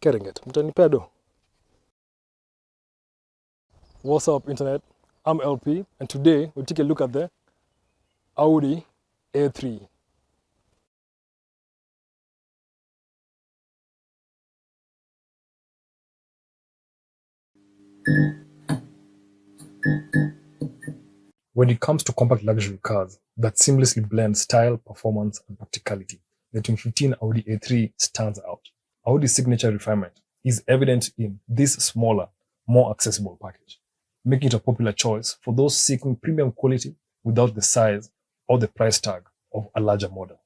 Getting it. Mtanipedo. What's up, internet? I'm LP, and today we'll take a look at the Audi A3. When it comes to compact luxury cars that seamlessly blend style, performance, and practicality, the 2015 Audi A3 stands out. Audi's signature refinement is evident in this smaller, more accessible package, making it a popular choice for those seeking premium quality without the size or the price tag of a larger model.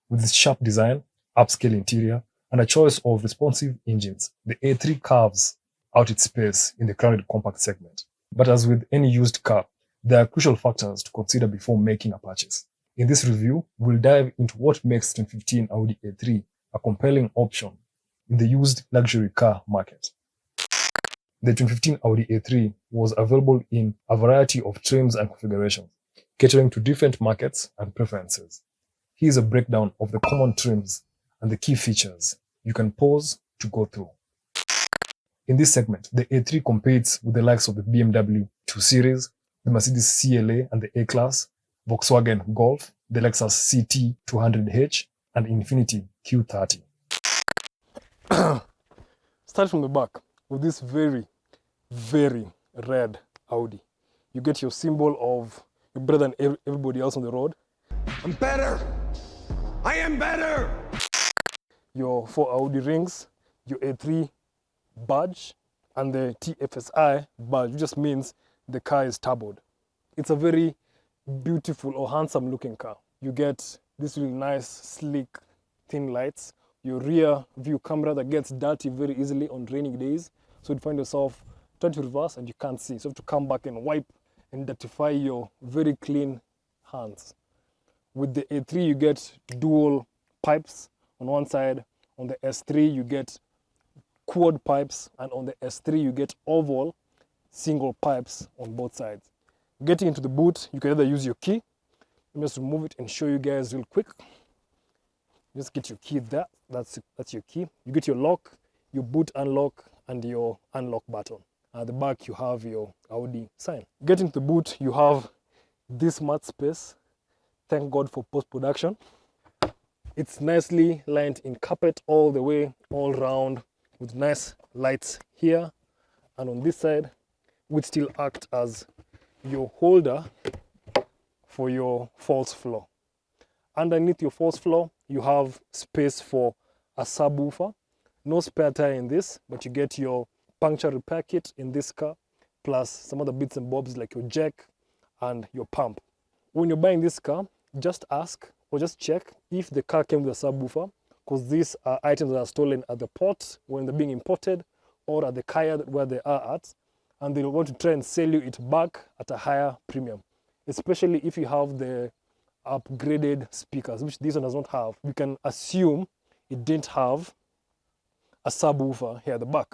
With its sharp design, upscale interior, and a choice of responsive engines, the A3 carves out its space in the crowded compact segment. But as with any used car, there are crucial factors to consider before making a purchase. In this review, we'll dive into what makes 2015 Audi A3 a compelling option in the used luxury car market. The 2015 Audi A3 was available in a variety of trims and configurations, catering to different markets and preferences. Here's a breakdown of the common trims and the key features you can pause to go through. In this segment, the A3 competes with the likes of the BMW 2 Series, the Mercedes CLA and the A-Class, Volkswagen Golf, the Lexus CT200H, and Infiniti Q30. Start from the back with this very, very red Audi. You get your symbol of you're better than everybody else on the road. I'm better. I am better. Your 4 Audi rings, your A3 badge, and the TFSI badge, which just means the car is turboed. It's a very beautiful or handsome looking car. You get this really nice, sleek, thin lights, your rear view camera that gets dirty very easily on rainy days. So you find yourself trying to reverse and you can't see. So you have to come back and wipe and dirtify your very clean hands. With the A3, you get dual pipes on one side. On the S3, you get quad pipes, and on the S3 you get oval single pipes on both sides. Getting into the boot, you can either use your key. Let me just remove it and show you guys real quick. Just get your key there. That's your key. You get your lock, your boot unlock, and your unlock button. At the back you have your Audi sign. Getting to the boot, you have this mat space. Thank God for post-production. It's nicely lined in carpet all the way, all round, with nice lights here and on this side, which still act as your holder for your false floor. Underneath your false floor, you have space for a subwoofer. No spare tire in this, but you get your puncture repair kit in this car, plus some other bits and bobs like your jack and your pump. When you're buying this car, just ask or just check if the car came with a subwoofer, because these are items that are stolen at the port when they're being imported or at the car yard where they are at, and they want to try and sell you it back at a higher premium, especially if you have the upgraded speakers, which this one does not have. You can assume it didn't have a subwoofer here at the back.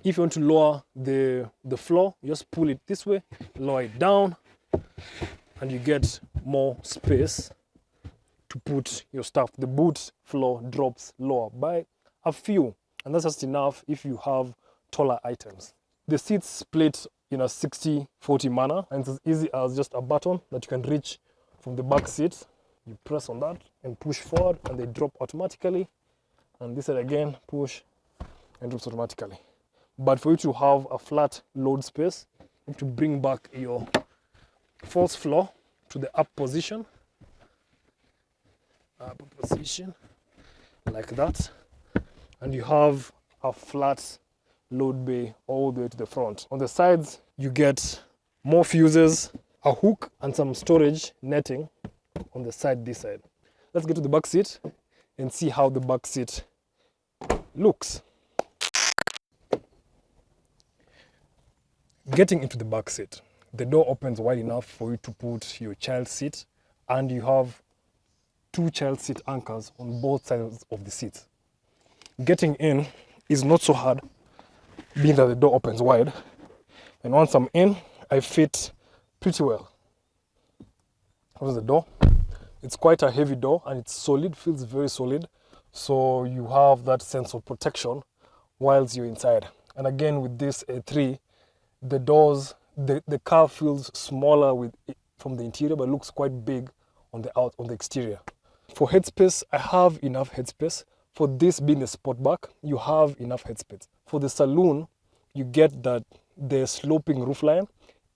If you want to lower the floor, you just pull it this way, lower it down, and you get more space to put your stuff. The boot floor drops lower by a few, and that's just enough if you have taller items. The seats split in a 60-40 manner, and it's as easy as just a button that you can reach from the back seat. You press on that and push forward, and they drop automatically. And this side again, push and drops automatically. But for you to have a flat load space, you have to bring back your false floor to the up position, like that, and you have a flat load bay all the way to the front. On the sides, you get more fuses, a hook, and some storage netting on the side this side. Let's get to the back seat and see how the back seat looks. Getting into the back seat, the door opens wide enough for you to put your child seat, and you have 2 child seat anchors on both sides of the seat. Getting in is not so hard, being that the door opens wide, and once I'm in, I fit pretty well. Here's the door. It's quite a heavy door, and it's solid, feels very solid, so you have that sense of protection whilst you're inside. And again, with this A3, the doors, the car feels smaller from the interior, but looks quite big on the exterior. For headspace, I have enough headspace. For this being a sportback, you have enough headspace. For the saloon, you get that the sloping roofline,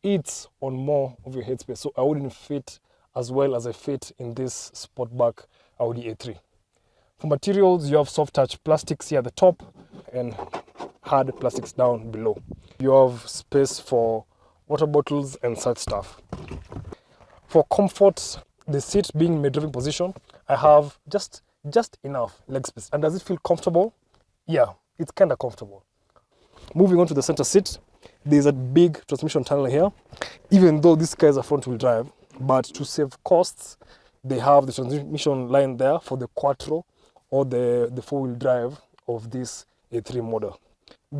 it's on more of your headspace, so I wouldn't fit as well as I fit in this sportback Audi A3. For materials, you have soft touch plastics here at the top and hard plastics down below. You have space for water bottles and such stuff. For comfort, the seat being in my driving position, I have just enough leg space. And does it feel comfortable? Yeah, it's kind of comfortable. Moving on to the center seat, there's a big transmission tunnel here. Even though this car is a front-wheel drive, but to save costs, they have the transmission line there for the quattro or the four-wheel drive of this A3 model.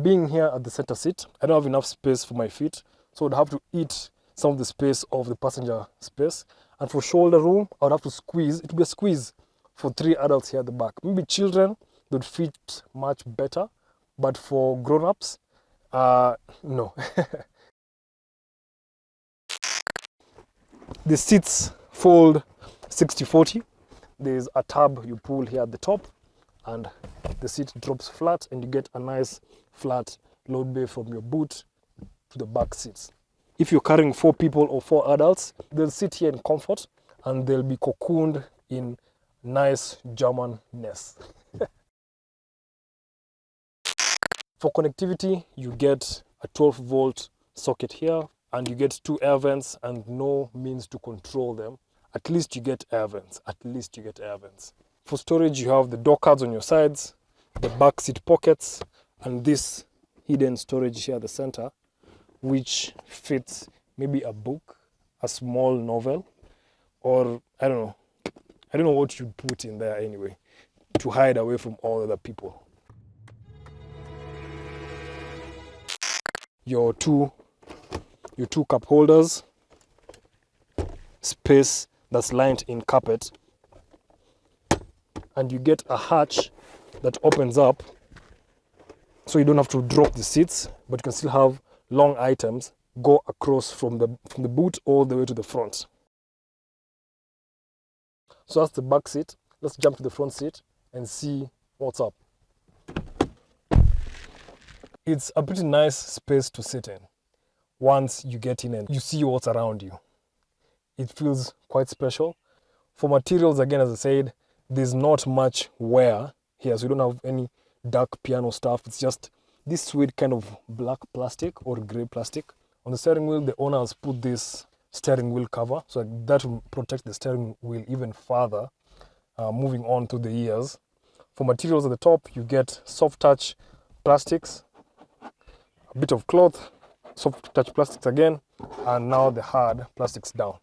Being here at the center seat, I don't have enough space for my feet, so I'd have to eat some of the space of the passenger space. And for shoulder room, I would have to squeeze. It would be a squeeze for 3 adults here at the back. Maybe children would fit much better, but for grown-ups, no. The seats fold 60-40. There's a tab you pull here at the top and the seat drops flat and you get a nice flat load bay from your boot to the back seats. If you're carrying 4 people or 4 adults, they'll sit here in comfort and they'll be cocooned in nice German-ness. For connectivity, you get a 12-volt socket here and you get 2 air vents and no means to control them. At least you get air vents. At least you get air vents. For storage, you have the door cards on your sides, the back seat pockets, and this hidden storage here at the center, which fits maybe a book, a small novel, or I don't know what you'd put in there anyway, to hide away from all other people. Your two cup holders, space that's lined in carpet, and you get a hatch that opens up so you don't have to drop the seats, but you can still have long items go across from the boot all the way to the front. So that's the back seat. Let's jump to the front seat and see what's up. It's a pretty nice space to sit in. Once you get in and you see what's around you, it feels quite special. For materials, again, as I said, there's not much wear here, so you don't have any dark piano stuff. It's just this sweet kind of black plastic or gray plastic. On the steering wheel, the owner has put this steering wheel cover, so that will protect the steering wheel even further, moving on to the ears. For materials at the top, you get soft touch plastics, a bit of cloth, soft touch plastics again, and now the hard plastics down.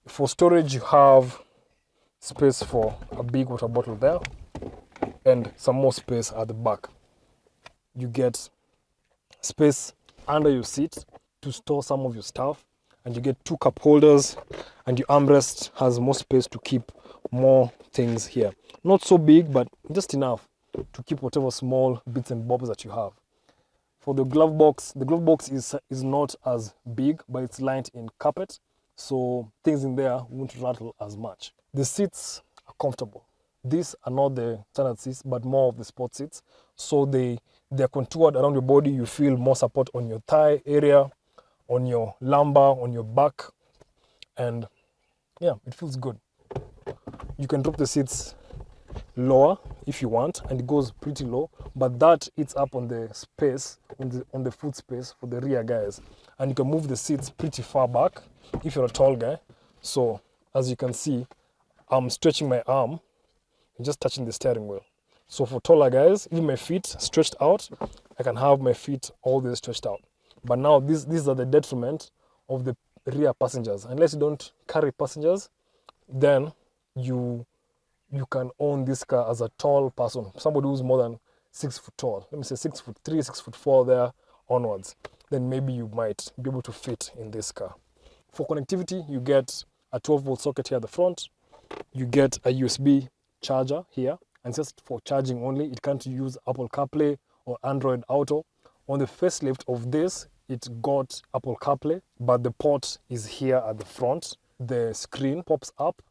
For storage, you have space for a big water bottle there and some more space at the back. You get space under your seat to store some of your stuff, and you get 2 cup holders, and your armrest has more space to keep more things here. Not so big, but just enough to keep whatever small bits and bobs that you have. For the glove box is not as big, but it's lined in carpet, so things in there won't rattle as much. The seats are comfortable. These are not the standard seats, but more of the sport seats. So they're contoured around your body. You feel more support on your thigh area, on your lumbar, on your back. And yeah, it feels good. You can drop the seats lower if you want, and it goes pretty low, but that it's up on the space, on the foot space for the rear guys. And you can move the seats pretty far back if you're a tall guy. So as you can see, I'm stretching my arm and just touching the steering wheel. So for taller guys, even my feet stretched out, I can have my feet all the way stretched out. But now these are the detriment of the rear passengers. Unless you don't carry passengers, then you can own this car as a tall person, somebody who's more than 6 foot tall. Let me say 6'3", 6'4" there onwards. Then maybe you might be able to fit in this car. For connectivity, you get a 12-volt socket here at the front. You get a USB charger here, and just for charging only. It can't use Apple CarPlay or Android Auto. On the facelift of this, it got Apple CarPlay, but the port is here at the front. The screen pops up.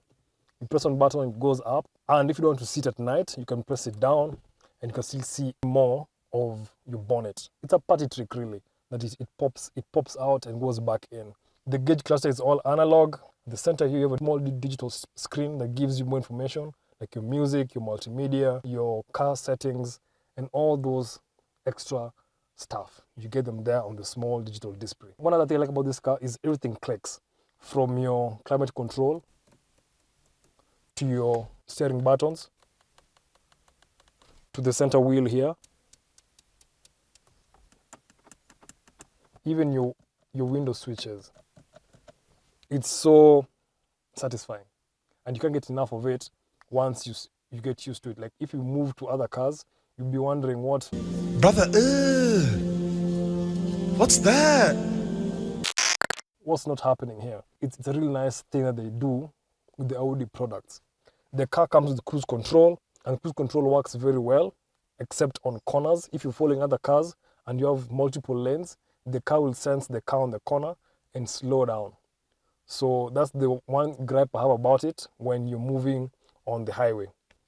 You press on button, it goes up. And if you don't want to sit at night, you can press it down and you can still see more of your bonnet. It's a party trick, really, that it pops out and goes back in. The gauge cluster is all analog. At the center here, you have a small digital screen that gives you more information, like your music, your multimedia, your car settings, and all those extra stuff. You get them there on the small digital display. One other thing I like about this car is everything clicks, from your climate control to your steering buttons to the center wheel here. Even your window switches. It's so satisfying, and you can't get enough of it once you get used to it. Like if you move to other cars, you'll be wondering what... Brother, what's that? What's not happening here. It's a really nice thing that they do with the Audi products. The car comes with cruise control, and cruise control works very well, except on corners. If you're following other cars and you have multiple lanes, the car will sense the car on the corner and slow down. So that's the one gripe I have about it when you're moving on the highway.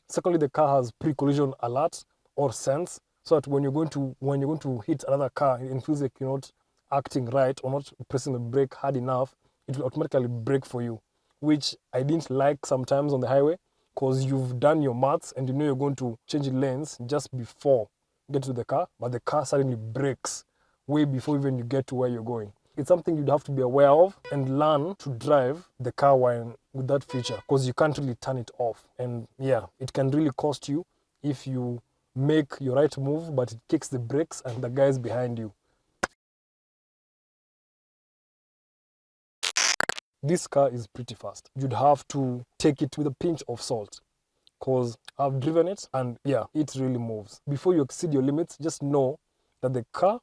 Secondly, the car has pre-collision alert or sense, so that when you're going to hit another car and feels like you're not acting right or not pressing the brake hard enough, it will automatically brake for you, which I didn't like sometimes on the highway, because you've done your maths and you know you're going to change lanes just before you get to the car, but the car suddenly brakes way before even you get to where you're going. It's something you'd have to be aware of and learn to drive the car with that feature, because you can't really turn it off. And yeah, it can really cost you if you make your right move, but it kicks the brakes and the guys behind you. This car is pretty fast. You'd have to take it with a pinch of salt, because I've driven it and yeah, it really moves. Before you exceed your limits, just know that the car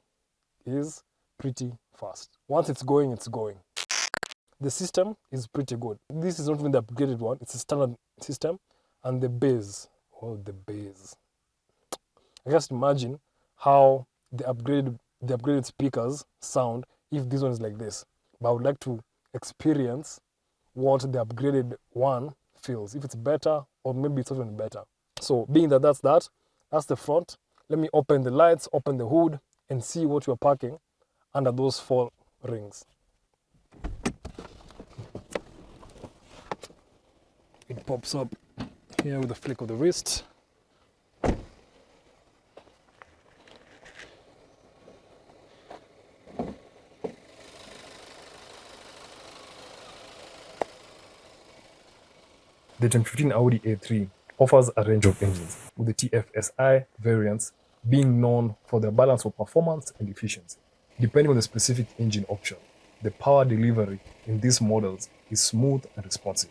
is pretty fast. Once it's going, it's going. The system is pretty good. This is not even the upgraded one, it's a standard system. And the bass, oh, the bass. I just imagine how the upgraded speakers sound if this one is like this. But I would like to experience what the upgraded one feels, if it's better or maybe it's even better. So being that that's the front, let me open the lights, open the hood, and see what you're parking under those 4 rings. It pops up here with a flick of the wrist. The 2015 Audi A3 offers a range of engines, with the TFSI variants being known for their balance of performance and efficiency. Depending on the specific engine option, the power delivery in these models is smooth and responsive.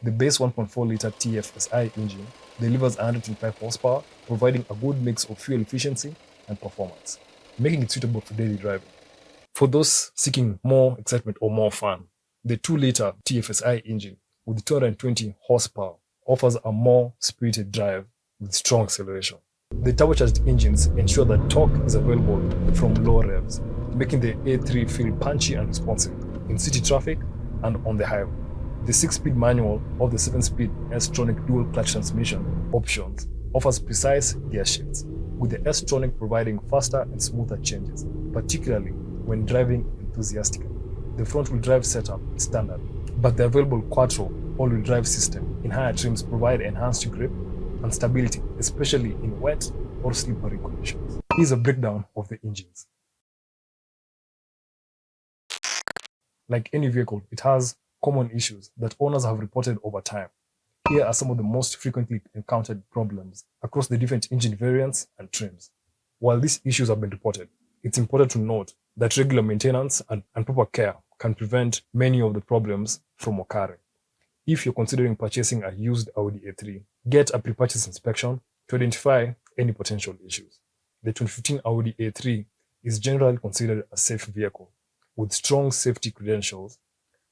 The base 1.4-litre TFSI engine delivers 125 horsepower, providing a good mix of fuel efficiency and performance, making it suitable for daily driving. For those seeking more excitement or more fun, the 2-litre TFSI engine with 220 horsepower offers a more spirited drive with strong acceleration. The turbocharged engines ensure that torque is available from low revs, making the A3 feel punchy and responsive in city traffic and on the highway. The 6-speed manual of the 7-speed S-tronic dual clutch transmission options offers precise gear shifts, with the S-tronic providing faster and smoother changes, particularly when driving enthusiastically. The front-wheel drive setup is standard, but the available Quattro all-wheel drive system in higher trims provide enhanced grip and stability, especially in wet or slippery conditions. Here's a breakdown of the engines. Like any vehicle, it has common issues that owners have reported over time. Here are some of the most frequently encountered problems across the different engine variants and trims. While these issues have been reported, it's important to note that regular maintenance and proper care can prevent many of the problems from occurring. If you're considering purchasing a used Audi A3, get a pre-purchase inspection to identify any potential issues. The 2015 Audi A3 is generally considered a safe vehicle with strong safety credentials,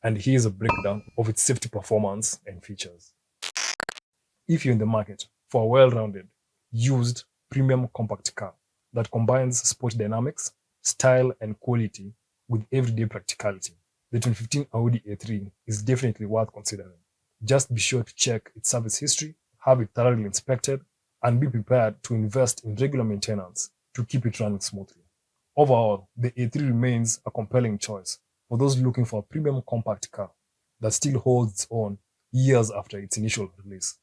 and here's a breakdown of its safety performance and features. If you're in the market for a well-rounded, used, premium compact car, that combines sport dynamics, style, and quality with everyday practicality. The 2015 Audi A3 is definitely worth considering. Just be sure to check its service history, have it thoroughly inspected, and be prepared to invest in regular maintenance to keep it running smoothly. Overall, the A3 remains a compelling choice for those looking for a premium compact car that still holds its own years after its initial release.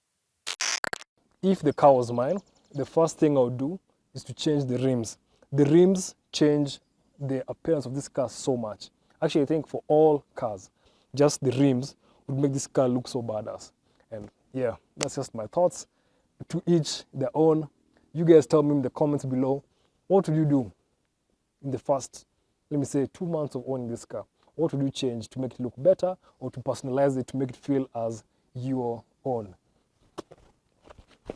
If the car was mine, the first thing I would do is to change the rims. The rims change the appearance of this car so much. Actually, I think for all cars, just the rims would make this car look so badass. And yeah, that's just my thoughts. To each their own. You guys tell me in the comments below, what would you do in the first, let me say, 2 months of owning this car? What would you change to make it look better or to personalize it to make it feel as your own?